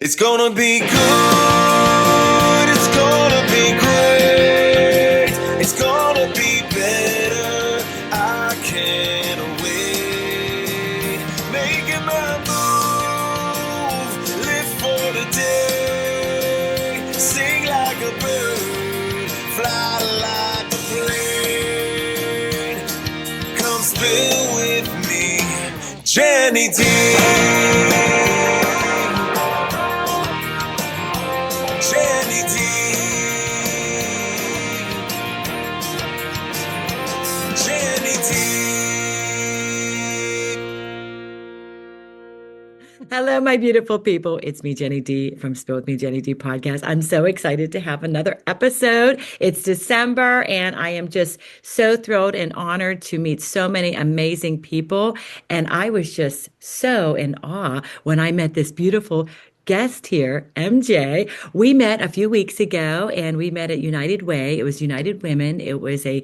It's gonna be good, it's gonna be great, it's gonna be better, I can't wait. Making my move, live for the day, sing like a bird, fly like a plane. Come spill with me, Jenny D. Hello, my beautiful people. It's me, Jenny D from Spill With Me, Jenny D podcast. I'm so excited to have another episode. It's December, and I am just so thrilled and honored to meet so many amazing people. And I was just so in awe when I met this beautiful guest here, MJ. We met a few weeks ago and we met at United Way. It was United Women. It was I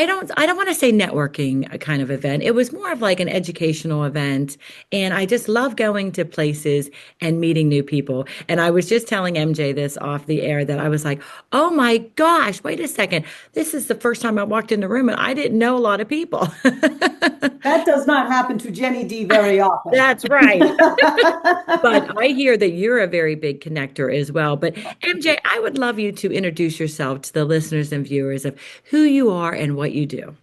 don't want to say networking kind of event. It was more of like an educational event. And I just love going to places and meeting new people. And I was just telling MJ this off the air that I was like, oh my gosh, wait a second. This is the first time I walked in the room and I didn't know a lot of people. That does not happen to Jenny D very often. That's right. But I hear that you're a very big connector as well. But MJ, I would love you to introduce yourself to the listeners and viewers of who you are and what you do.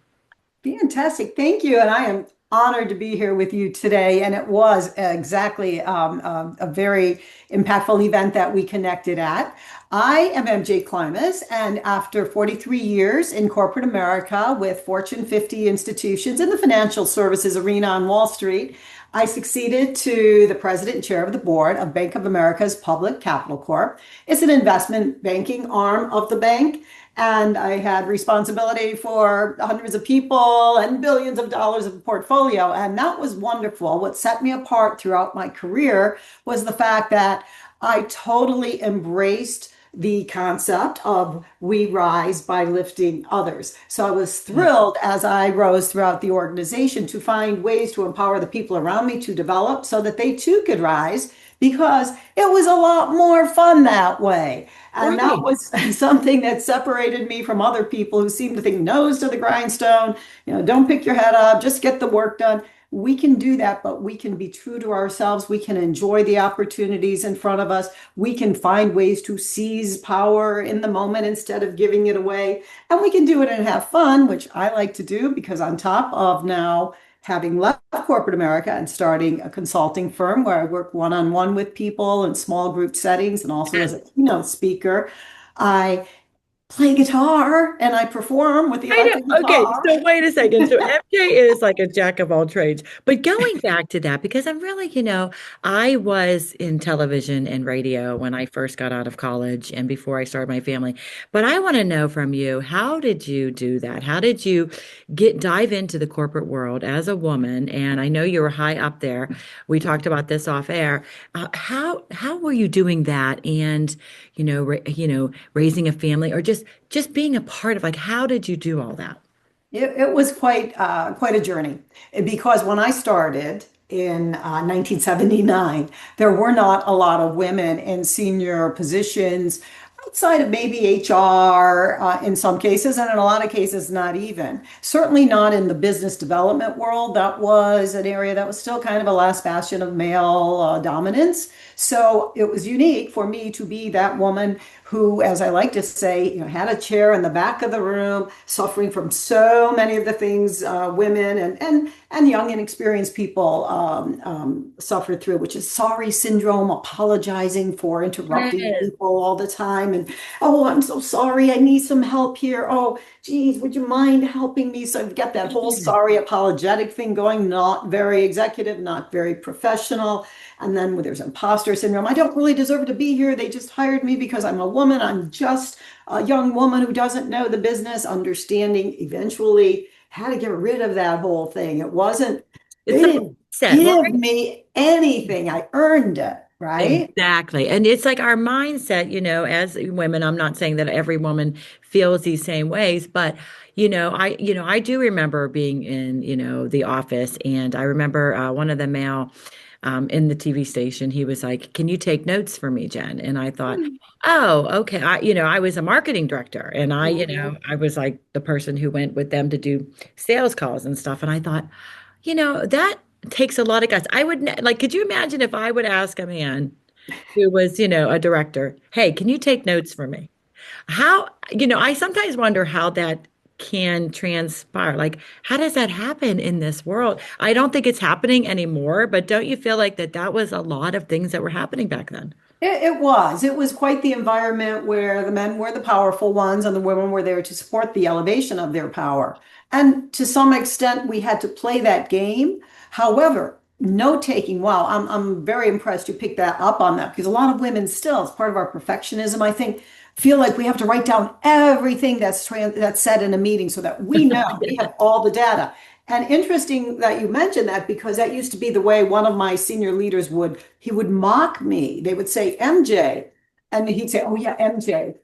Fantastic. Thank you. And I am honored to be here with you today. And it was exactly a very impactful event that we connected at. I am MJ Klimas, and after 43 years in corporate America with Fortune 50 institutions in the financial services arena on Wall Street, I succeeded to the president and chair of the board of Bank of America's Public Capital Corp. It's an investment banking arm of the bank. And I had responsibility for hundreds of people and billions of dollars of portfolio. And that was wonderful. What set me apart throughout my career was the fact that I totally embraced the concept of we rise by lifting others. So I was thrilled as I rose throughout the organization to find ways to empower the people around me to develop so that they too could rise, because it was a lot more fun that way. And that was something that separated me from other people who seem to think nose to the grindstone, don't pick your head up, just get the work done. We can do that, but we can be true to ourselves. We can enjoy the opportunities in front of us. We can find ways to seize power in the moment instead of giving it away. And we can do it and have fun, which I like to do, because on top of now having left corporate America and starting a consulting firm where I work one-on-one with people in small group settings and also as a keynote speaker, I play guitar and I perform with the electric Okay, guitar. so wait a second. So MJ is like a jack of all trades. But going back to that, because I'm really, I was in television and radio when I first got out of college and before I started my family. But I want to know from you, how did you do that? How did you dive into the corporate world as a woman? And I know you were high up there. We talked about this off air. How were you doing that? And raising a family, or just being a part of, like, how did you do all that? It was quite a journey, because when I started in 1979, there were not a lot of women in senior positions outside of maybe HR in some cases, and in a lot of cases, not even. Certainly not in the business development world. That was an area that was still kind of a last bastion of male dominance. So it was unique for me to be that woman who, as I like to say, had a chair in the back of the room, suffering from so many of the things women and young inexperienced people suffer through, which is sorry syndrome, apologizing for interrupting Yes. people all the time, and oh, I'm so sorry, I need some help here. Oh, geez, would you mind helping me? So I've got that whole sorry apologetic thing going, not very executive, not very professional. And then there's imposter syndrome. I don't really deserve to be here. They just hired me because I'm a woman. I'm just a young woman who doesn't know the business, understanding eventually how to get rid of that whole thing. It's They a didn't mindset, give right? me anything. I earned it, right? Exactly. And it's like our mindset, as women. I'm not saying that every woman feels these same ways, but I do remember being in, the office, and I remember one of the male in the TV station, he was like, "Can you take notes for me, Jen?" And I thought, "Oh, okay." I was a marketing director, and Mhm. I was like the person who went with them to do sales calls and stuff. And I thought, that takes a lot of guts. I would like, could you imagine if I would ask a man who was, a director, "Hey, can you take notes for me?" I sometimes wonder how that can transpire. Like, how does that happen in this world? I don't think it's happening anymore, but don't you feel like that was a lot of things that were happening back then? It was. It was quite the environment where the men were the powerful ones and the women were there to support the elevation of their power. And to some extent, we had to play that game. However, note taking, wow, I'm very impressed you picked that up on that because a lot of women still, it's part of our perfectionism, I think, feel like we have to write down everything that's said in a meeting so that we know we have all the data. And interesting that you mentioned that because that used to be the way one of my senior leaders he would mock me. They would say, MJ. And he'd say, oh, yeah, MJ,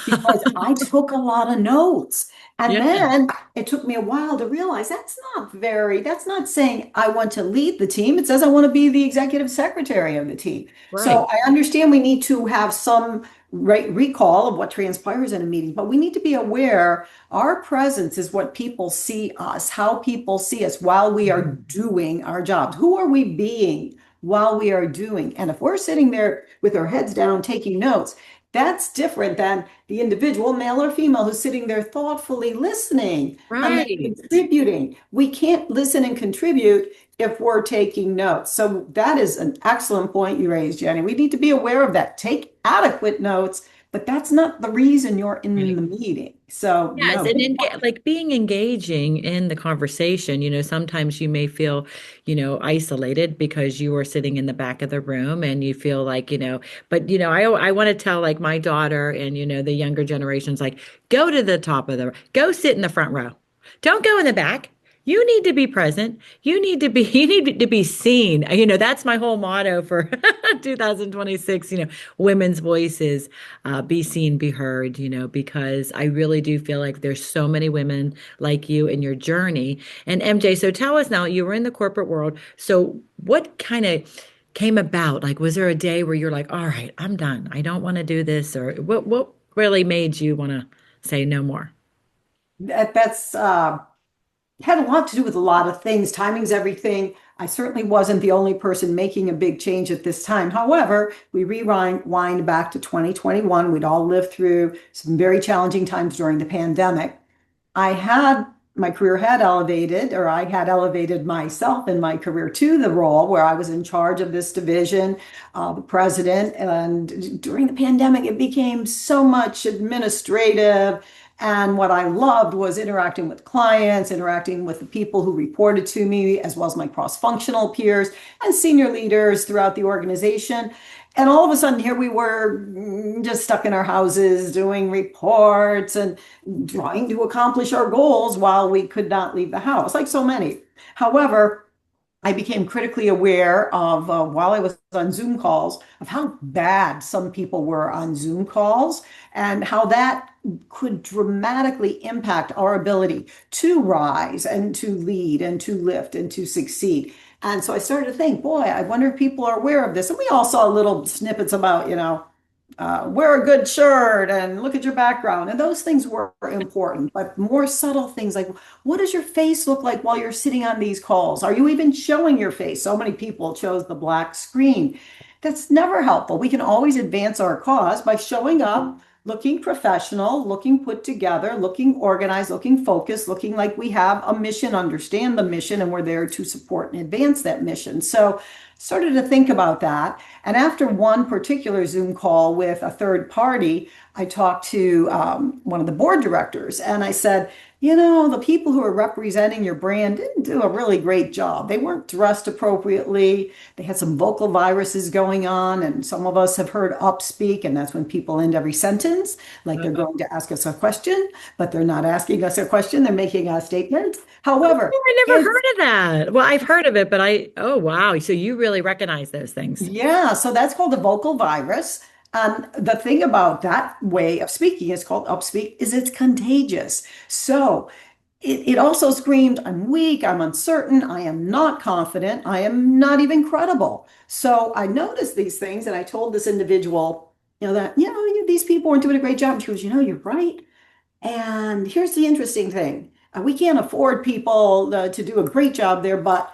because I took a lot of notes. And Yeah, then it took me a while to realize that's not saying I want to lead the team. It says I want to be the executive secretary of the team. So right. I understand we need to have some recall of what transpires in a meeting, but we need to be aware our presence is what people see us, how people see us while we are doing our jobs. Who are we being while we are doing? And if we're sitting there with our heads down taking notes, that's different than the individual, male or female, who's sitting there thoughtfully listening and then Right. contributing. We can't listen and contribute if we're taking notes. So that is an excellent point you raised, Jenny. We need to be aware of that. Take adequate notes, but that's not the reason you're in Right. the meeting. So Yes, no, and good point. like being engaging in the conversation, sometimes you may feel, isolated because you are sitting in the back of the room and you feel like, but I want to tell like my daughter and the younger generations like go to the top of go sit in the front row. Don't go in the back. You need to be present. You need to be seen. That's my whole motto for 2026, women's voices, be seen, be heard, because I really do feel like there's so many women like you in your journey. And MJ, so tell us now, you were in the corporate world. So what kind of came about? Like, was there a day where you're like, all right, I'm done. I don't want to do this? Or what really made you want to say no more? That's had a lot to do with a lot of things. Timing's everything. I certainly wasn't the only person making a big change at this time. However, we rewind back to 2021. We'd all lived through some very challenging times during the pandemic. I had my career had elevated, or I had elevated myself in my career to the role where I was in charge of this division, the president. And during the pandemic, it became so much administrative. And what I loved was interacting with clients, interacting with the people who reported to me, as well as my cross-functional peers and senior leaders throughout the organization. And all of a sudden, here we were just stuck in our houses doing reports and trying to accomplish our goals while we could not leave the house, like so many. However, I became critically aware of, while I was on Zoom calls, of how bad some people were on Zoom calls and how that could dramatically impact our ability to rise and to lead and to lift and to succeed. And so I started to think, boy, I wonder if people are aware of this. And we all saw little snippets about, wear a good shirt and look at your background. And those things were important, but more subtle things like what does your face look like while you're sitting on these calls? Are you even showing your face? So many people chose the black screen. That's never helpful. We can always advance our cause by showing up, looking professional, looking put together, looking organized, looking focused, looking like we have a mission, understand the mission, and we're there to support and advance that mission. So started to think about that. And after one particular Zoom call with a third party, I talked to one of the board directors and I said, the people who are representing your brand didn't do a really great job. They weren't dressed appropriately. They had some vocal viruses going on, and some of us have heard upspeak, and that's when people end every sentence like they're going to ask us a question, but they're not asking us a question. They're making a statement. However, I never kids heard of that. Well, I've heard of it, but oh, wow. So you really recognize those things. Yeah, so that's called a vocal virus. The thing about that way of speaking is called upspeak is it's contagious. So it also screamed, I'm weak, I'm uncertain, I am not confident, I am not even credible. So I noticed these things and I told this individual, that, these people weren't doing a great job. And she goes, you're right. And here's the interesting thing. We can't afford people to do a great job there, but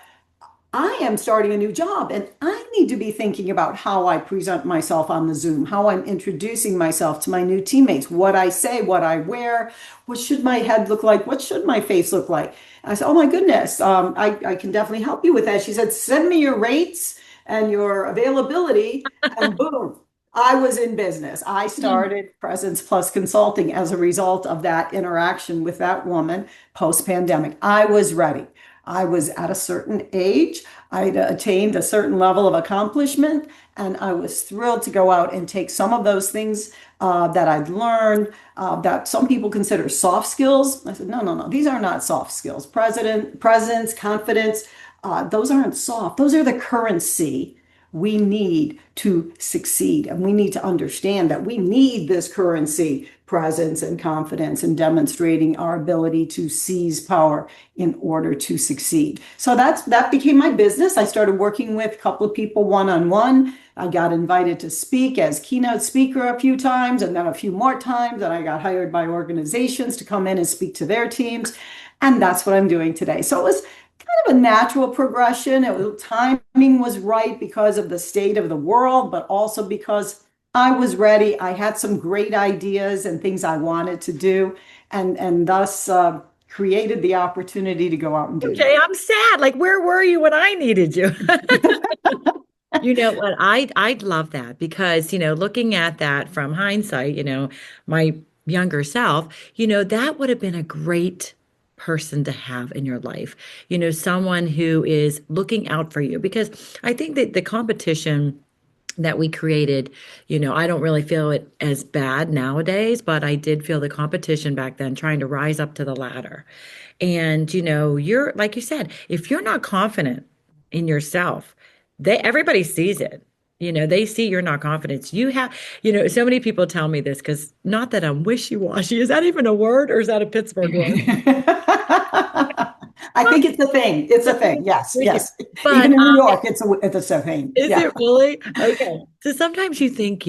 I am starting a new job and I need to be thinking about how I present myself on the Zoom, how I'm introducing myself to my new teammates, what I say, what I wear, what should my head look like, what should my face look like. I said, oh my goodness, I can definitely help you with that. She said, send me your rates and your availability, and boom. I was in business. I started Presence Plus Consulting as a result of that interaction with that woman post pandemic. I was ready. I was at a certain age. I'd attained a certain level of accomplishment, and I was thrilled to go out and take some of those things that I'd learned that some people consider soft skills. I said, no, no, no, these are not soft skills. Presence, confidence, those aren't soft. Those are the currency we need to succeed. And we need to understand that we need this currency, presence and confidence, and demonstrating our ability to seize power in order to succeed. So that became my business. I started working with a couple of people one-on-one. I got invited to speak as keynote speaker a few times, and then a few more times, and I got hired by organizations to come in and speak to their teams. And that's what I'm doing today. So it was kind of a natural progression. Timing was right because of the state of the world, but also because I was ready. I had some great ideas and things I wanted to do, and thus created the opportunity to go out and do Okay, that. I'm sad. Like, where were you when I needed you? You know what? I'd love that because, looking at that from hindsight, my younger self, that would have been a great person to have in your life. Someone who is looking out for you because I think that the competition that we created, I don't really feel it as bad nowadays, but I did feel the competition back then trying to rise up to the ladder. And, you're, like you said, if you're not confident in yourself, everybody sees it. They see you're not confident. You have, so many people tell me this because not that I'm wishy-washy. Is that even a word or is that a Pittsburgh word? I think it's a thing. It's a thing. Yes, Thank you. yes. But Even in New York, it's a thing. is Yeah. it really? Okay. So sometimes you think,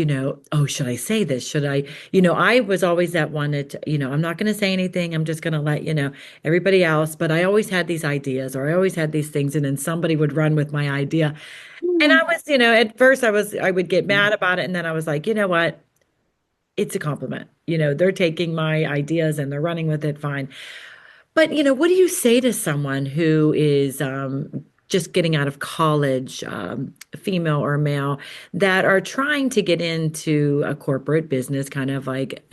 oh, should I say this? Should I, I was always that one that, I'm not going to say anything. I'm just going to let, everybody else. But I always had these ideas or I always had these things. And then somebody would run with my idea. And I was, at first I would get mad about it. And then I was like, you know what? It's a compliment. They're taking my ideas and they're running with it. Fine. But, what do you say to someone who is just getting out of college, female or male, that are trying to get into a corporate business, kind of like,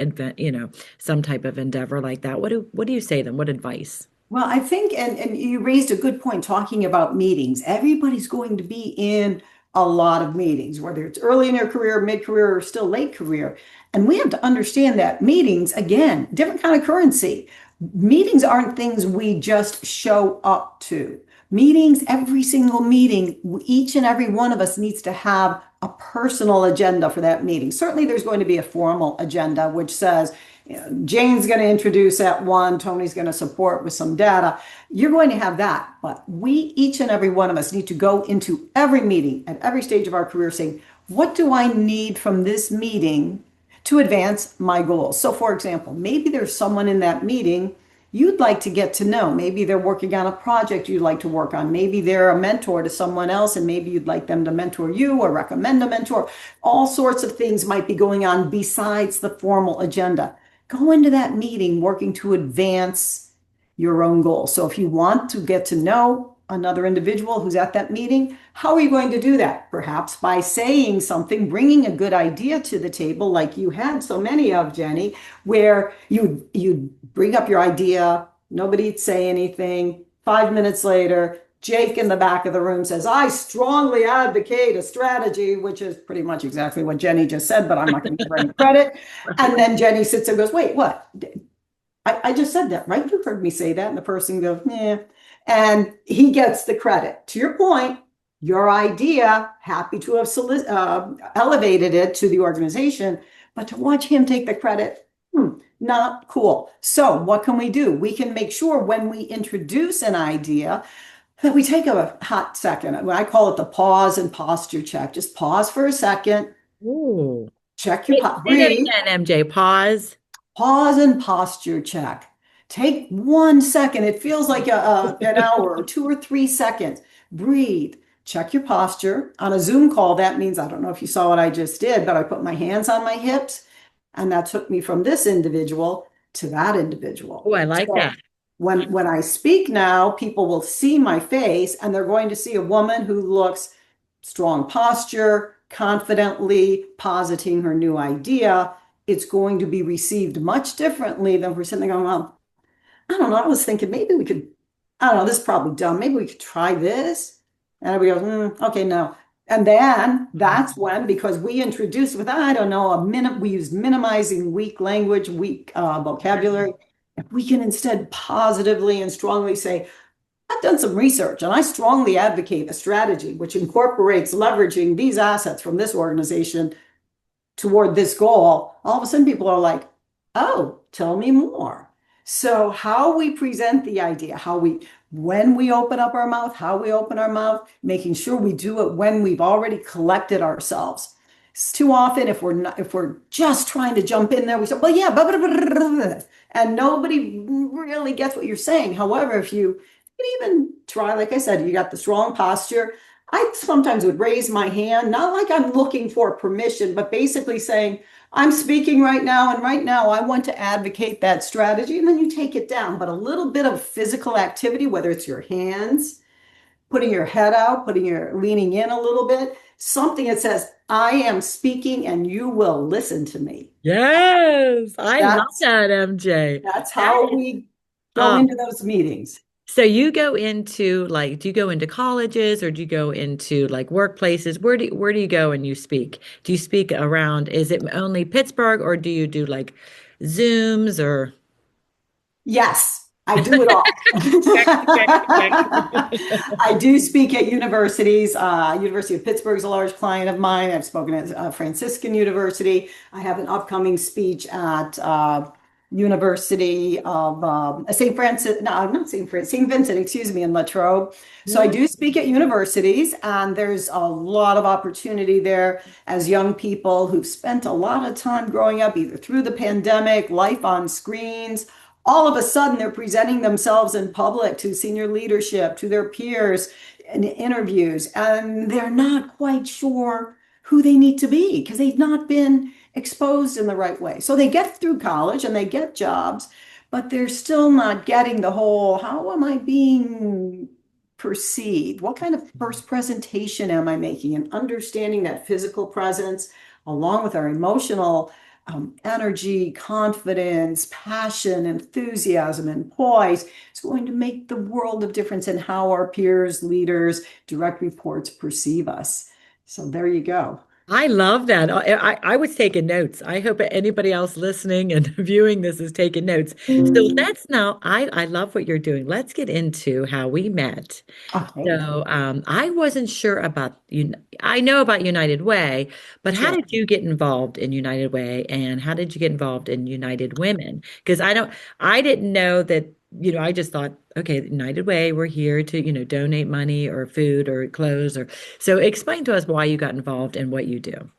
some type of endeavor like that? What do you say to them? What advice? Well, I think, and you raised a good point talking about meetings. Everybody's going to be in a lot of meetings, whether it's early in their career, mid-career, or still late career. And we have to understand that meetings, again, different kind of currency. Meetings aren't things we just show up to. Meetings, every single meeting, each and every one of us needs to have a personal agenda for that meeting. Certainly, there's going to be a formal agenda which says, Jane's going to introduce at one, Tony's going to support with some data. You're going to have that. But we, each and every one of us, need to go into every meeting at every stage of our career saying, what do I need from this meeting to advance my goals? So, for example, maybe there's someone in that meeting you'd like to get to know. Maybe they're working on a project you'd like to work on. Maybe they're a mentor to someone else, and maybe you'd like them to mentor you or recommend a mentor. All sorts of things might be going on besides the formal agenda. Go into that meeting working to advance your own goals. So if you want to get to know another individual who's at that meeting, how are you going to do that? Perhaps by saying something, bringing a good idea to the table, like you had so many of, Jenny, where you bring up your idea, nobody'd say anything. 5 minutes later, Jake in the back of the room says, I strongly advocate a strategy, which is pretty much exactly what Jenny just said, but I'm not going to give her any credit. And then Jenny sits and goes, wait, what? I just said that, right? You heard me say that. And the person goes, yeah. And he gets the credit. To your point, your idea, happy to have elevated it to the organization, but to watch him take the credit, Not cool. So what can we do? We can make sure when we introduce an idea that we take a hot second. I call it the pause and posture check. Just pause for a second, Ooh. check your Say that breathe. again, MJ. Pause. Pause and posture check. Take 1 second. It feels like an hour or 2 or 3 seconds. Breathe. Check your posture. On a Zoom call, that means, I don't know if you saw what I just did, but I put my hands on my hips, and that took me from this individual to that individual. Oh, I like So that. when I speak now, people will see my face, and they're going to see a woman who looks strong posture, confidently positing her new idea. It's going to be received much differently than if we're sitting there going, well, I don't know. I was thinking maybe we could, I don't know, this is probably dumb. Maybe we could try this. And everybody goes, okay, no. And then that's when, because we introduced with, I don't know, we used minimizing weak language, weak vocabulary. If we can instead positively and strongly say, I've done some research and I strongly advocate a strategy which incorporates leveraging these assets from this organization toward this goal, all of a sudden people are like, oh, tell me more. So how we present the idea, when we open up our mouth, how we open our mouth, making sure we do it when we've already collected ourselves. It's too often if we're just trying to jump in there, we say, well, yeah, blah, blah, blah, blah, blah, and nobody really gets what you're saying. However, if you can even try, like I said, you got the strong posture. I sometimes would raise my hand, not like I'm looking for permission, but basically saying, I'm speaking right now, and right now I want to advocate that strategy. And then you take it down. But a little bit of physical activity, whether it's your hands, putting your head out, leaning in a little bit, something that says, I am speaking and you will listen to me. Yes, I love That's that, MJ. that's That how is, we go um, into those meetings. so you go into like, do you go into colleges or do you go into like workplaces? Where do you go and you speak? Do you speak around, is it only Pittsburgh or do you do like Zooms or Yes, I do it all. check, check, check. I do speak at universities. University of Pittsburgh is a large client of mine. I've spoken at Franciscan University. I have an upcoming speech at University of St. Francis, no, not St. Francis, St. Vincent, excuse me, in Latrobe. So I Yeah. do speak at universities, and there's a lot of opportunity there as young people who've spent a lot of time growing up, either through the pandemic, life on screens. All of a sudden, they're presenting themselves in public to senior leadership, to their peers in interviews, and they're not quite sure who they need to be because they've not been exposed in the right way. So they get through college and they get jobs, but they're still not getting the whole, how am I being perceived? What kind of first presentation am I making? And understanding that physical presence along with our emotional energy, confidence, passion, enthusiasm, and poise is going to make the world of difference in how our peers, leaders, direct reports perceive us. So there you go. I love that. I was taking notes. I hope anybody else listening and viewing this is taking notes. So let's now, I love what you're doing. Let's get into how we met. Okay, So I wasn't sure about you. I know about United Way, but how sure. did you get involved in United Way and how did you get involved in United Women? Because I didn't know that, I just thought, okay, United Way, we're here to, donate money or food or clothes or so explain to us why you got involved and what you do.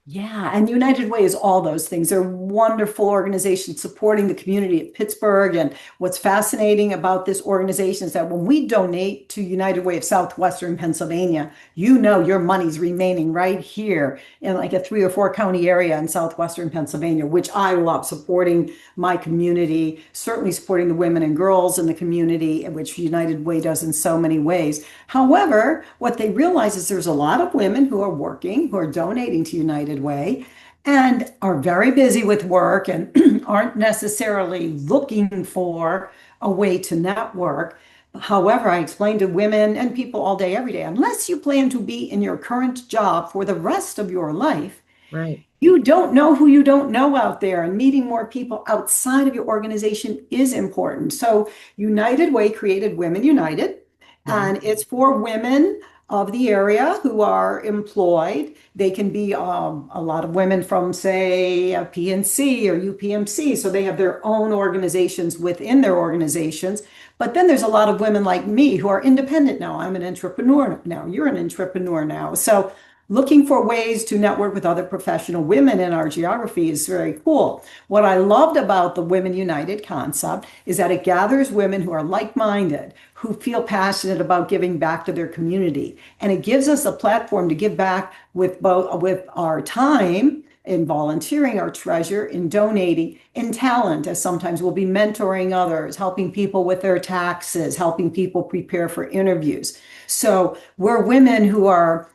Yeah, and United Way is all those things. They're wonderful organizations supporting the community of Pittsburgh. And what's fascinating about this organization is that when we donate to United Way of Southwestern Pennsylvania, you know your money's remaining right here in like a 3 or 4 county area in Southwestern Pennsylvania, which I love, supporting my community, certainly supporting the women and girls in the community, which United Way does in so many ways. However, what they realize is there's a lot of women who are working, who are donating to United Way, and are very busy with work and aren't necessarily looking for a way to network. However, I explain to women and people all day, every day, unless you plan to be in your current job for the rest of your life, Right. you don't know who you don't know out there, and meeting more people outside of your organization is important. So United Way created Women United, Yeah. and it's for women of the area who are employed. They can be a lot of women from, say, a PNC or UPMC. So they have their own organizations within their organizations. But then there's a lot of women like me who are independent now. I'm an entrepreneur now. You're an entrepreneur now. So looking for ways to network with other professional women in our geography is very cool. What I loved about the Women United concept is that it gathers women who are like-minded, who feel passionate about giving back to their community. And it gives us a platform to give back with both with our time in volunteering, our treasure, in donating, in talent, as sometimes we'll be mentoring others, helping people with their taxes, helping people prepare for interviews. So we're women who are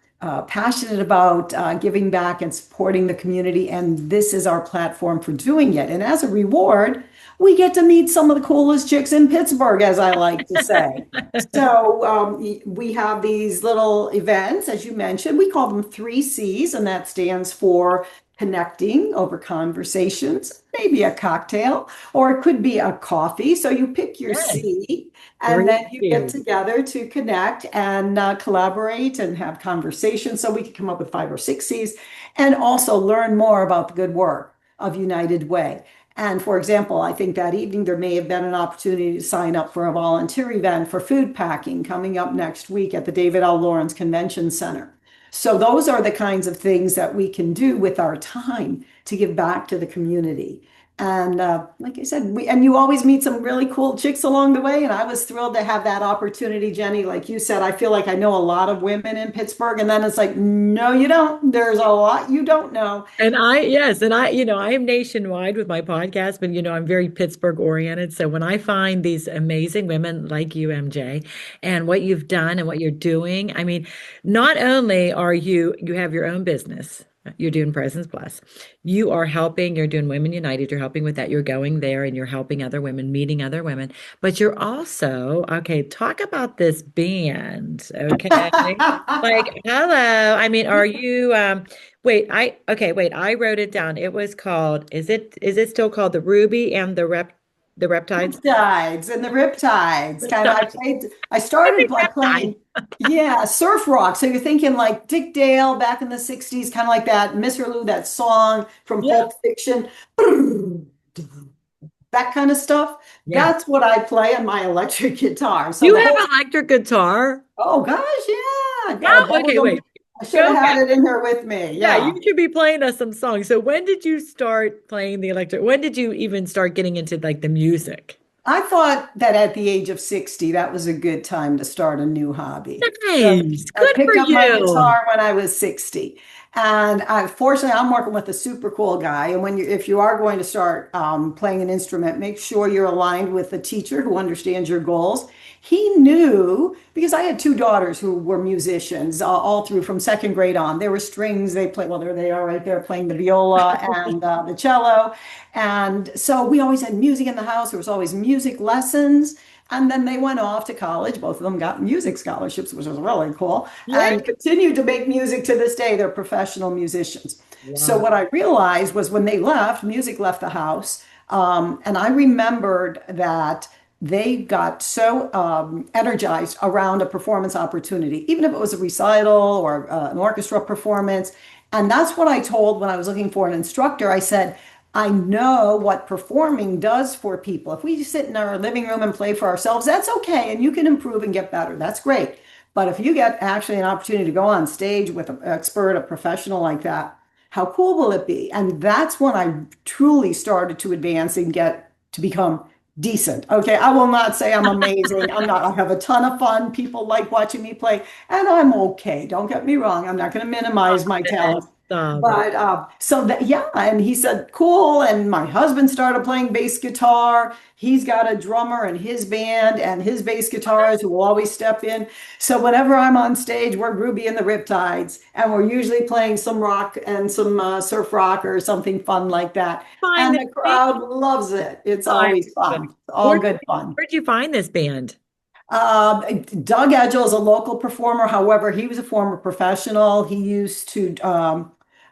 passionate about giving back and supporting the community, and this is our platform for doing it. And as a reward, we get to meet some of the coolest chicks in Pittsburgh, as I like to say. So we have these little events, as you mentioned. We call them 3Cs, and that stands for connecting over conversations, maybe a cocktail, or it could be a coffee. So you pick your Yes. C, and then you get together to connect and collaborate and have conversations. So we can come up with 5 or 6 Cs and also learn more about the good work of United Way. And for example, I think that evening there may have been an opportunity to sign up for a volunteer event for food packing coming up next week at the David L. Lawrence Convention Center. So those are the kinds of things that we can do with our time to give back to the community. And like I said, and you always meet some really cool chicks along the way. And I was thrilled to have that opportunity, Jenny. Like you said, I feel like I know a lot of women in Pittsburgh. And then it's like, no, you don't. There's a lot you don't know. Yes, and I am nationwide with my podcast, but I'm very Pittsburgh oriented. So when I find these amazing women like you, MJ, and what you've done and what you're doing, I mean, not only are you have your own business, you're doing Presence Plus, you are helping, you're doing Women United, you're helping with that, you're going there and you're helping other women, meeting other women, but you're also, okay, talk about this band, okay? Like, hello. I mean, are you wait, I wrote it down. It was called, is it still called the Ruby and the Reptides? Riptides and the Riptides. Kind of, I Ruby started like Reptide. playing, yeah, surf rock. So you're thinking like Dick Dale back in the 60s, kind of like that, Miss Lou, that song from Yeah, Pulp Fiction, that kind of stuff. yeah. That's what I play on my electric guitar. So You the have whole, an electric guitar? oh gosh, yeah. Oh, okay, wait. I should have Go had back. it in here with me. Yeah, Yeah. you should be playing us some songs. So when did you start playing the electric? When did you even start getting into like the music? I thought that at the age of 60, that was a good time to start a new hobby. So Nice. I Good for picked up my you. guitar when I was 60. And fortunately, I'm working with a super cool guy. And if you are going to start playing an instrument, make sure you're aligned with a teacher who understands your goals. He knew because I had 2 daughters who were musicians all through from second grade on. There were strings. They play, well, there they are right there playing the viola and the cello. And so we always had music in the house. There was always music lessons. And then they went off to college. Both of them got music scholarships, which was really cool, Yeah. and continue to make music to this day. They're professional musicians. So Wow. what I realized was when they left, music left the house. And I remembered that they got so energized around a performance opportunity, even if it was a recital or an orchestra performance. And that's what I told when I was looking for an instructor. I said, I know what performing does for people. If we sit in our living room and play for ourselves, that's okay. And you can improve and get better. That's great. But if you get actually an opportunity to go on stage with an expert, a professional like that, how cool will it be? And that's when I truly started to advance and get to become decent. Okay, I will not say I'm amazing. I'm not. I have a ton of fun. People like watching me play, and I'm okay. Don't get me wrong. I'm not going to minimize my talent. Stop it. But so that, yeah, and he said, cool. And my husband started playing bass guitar. He's got a drummer in his band and his bass guitarist who will always step in. So whenever I'm on stage, we're Ruby and the Riptides, and we're usually playing some rock and some surf rock or something fun like that. Find And this the band. crowd loves it. It's I always love fun. it. All good fun. Where'd you find this band? Doug Edgell is a local performer. However, he was a former professional. He used to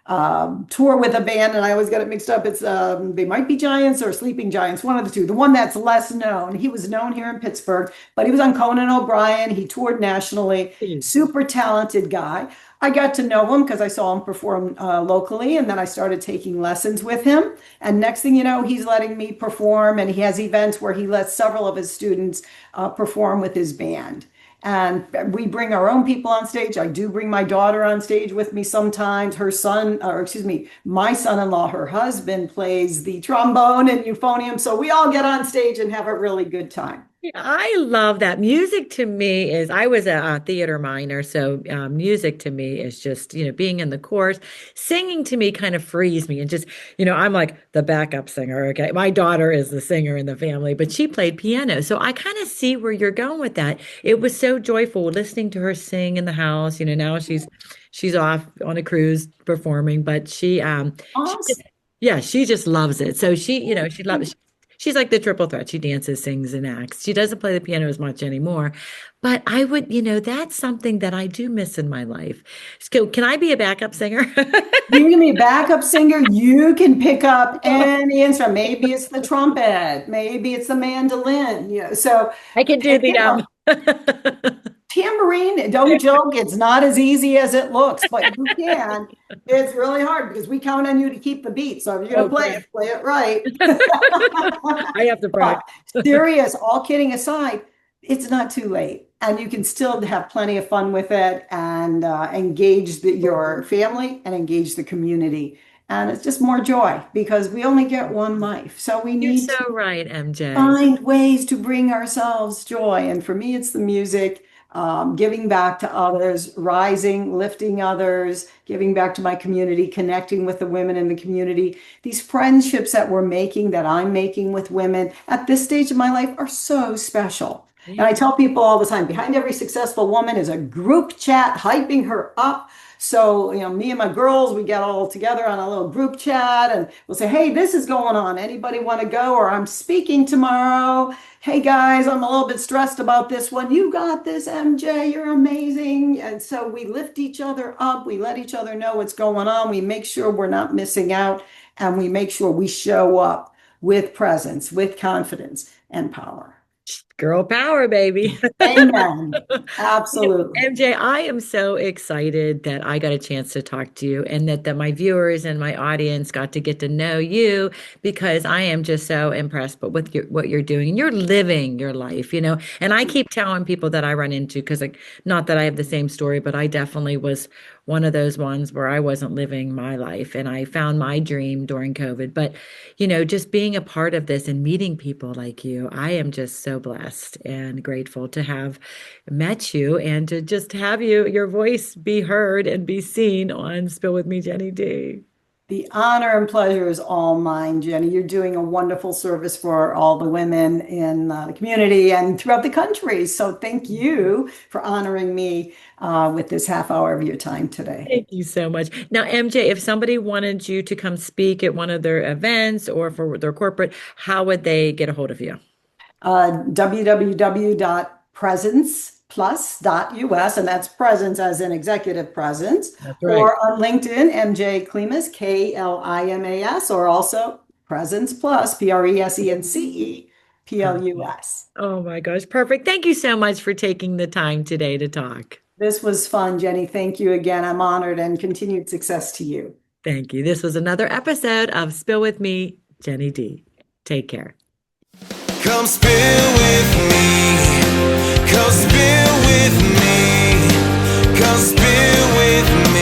tour with a band, and I always get it mixed up. It's they might be Giants or Sleeping Giants, one of the two. The one that's less known. He was known here in Pittsburgh, but he was on Conan O'Brien. He toured nationally. Super talented guy. I got to know him because I saw him perform locally, and then I started taking lessons with him. And next thing you know, he's letting me perform, and he has events where he lets several of his students perform with his band. And we bring our own people on stage. I do bring my daughter on stage with me sometimes. Her son, or excuse me, my son-in-law, her husband plays the trombone and euphonium. So we all get on stage and have a really good time. I love that. Music to me is, I was a theater minor, so music to me is just, being in the chorus. Singing to me kind of frees me and just, I'm like the backup singer. Okay. My daughter is the singer in the family, but she played piano. So I kind of see where you're going with that. It was so joyful listening to her sing in the house. Now she's off on a cruise performing, but Awesome. yeah, she just loves it. So she loves. She's like the triple threat. She dances, sings, and acts. She doesn't play the piano as much anymore. But I would, that's something that I do miss in my life. So can I be a backup singer? You can be a backup singer. You can pick up any instrument. Maybe it's the trumpet. Maybe it's the mandolin. So I can do the tambourine. Don't joke. It's not as easy as it looks, but you can. It's really hard because we count on you to keep the beat. So if you're going to play it right. I have to practice. Serious, all kidding aside, it's not too late. And you can still have plenty of fun with it and engage your family and engage the community. And it's just more joy because we only get one life. So we need You're so right, MJ. Find ways to bring ourselves joy. And for me, it's the music, giving back to others, rising, lifting others, giving back to my community, connecting with the women in the community. These friendships that we're making, that I'm making with women at this stage of my life are so special. And I tell people all the time, behind every successful woman is a group chat hyping her up. So, me and my girls, we get all together on a little group chat and we'll say, hey, this is going on. Anybody want to go? Or I'm speaking tomorrow. Hey, guys, I'm a little bit stressed about this one. You got this, MJ. You're amazing. And so we lift each other up. We let each other know what's going on. We make sure we're not missing out. And we make sure we show up with presence, with confidence and power. Girl power, baby. Amen. Absolutely. MJ, I am so excited that I got a chance to talk to you and that my viewers and my audience got to get to know you because I am just so impressed with what you're doing and you're living your life, and I keep telling people that I run into because not that I have the same story, but I definitely was one of those ones where I wasn't living my life and I found my dream during COVID. But, just being a part of this and meeting people like you, I am just so blessed and grateful to have met you and to just have your voice be heard and be seen on Spill With Me, Jenny D. The honor and pleasure is all mine, Jenny. You're doing a wonderful service for all the women in the community and throughout the country. So thank you for honoring me with this half hour of your time today. Thank you so much. Now, MJ, if somebody wanted you to come speak at one of their events or for their corporate, how would they get a hold of you? www.presenceplus.us, and that's presence as in executive presence. That's right. Or on LinkedIn, MJ Klimas, Klimas, or also Presence Plus, PRESENCE+. Oh my gosh, perfect. Thank you so much for taking the time today to talk. This was fun, Jenny. Thank you again. I'm honored and continued success to you. Thank you. This was another episode of Spill With Me, Jenny D. Take care. Come spill with me. Come spill with me. Come spill with me.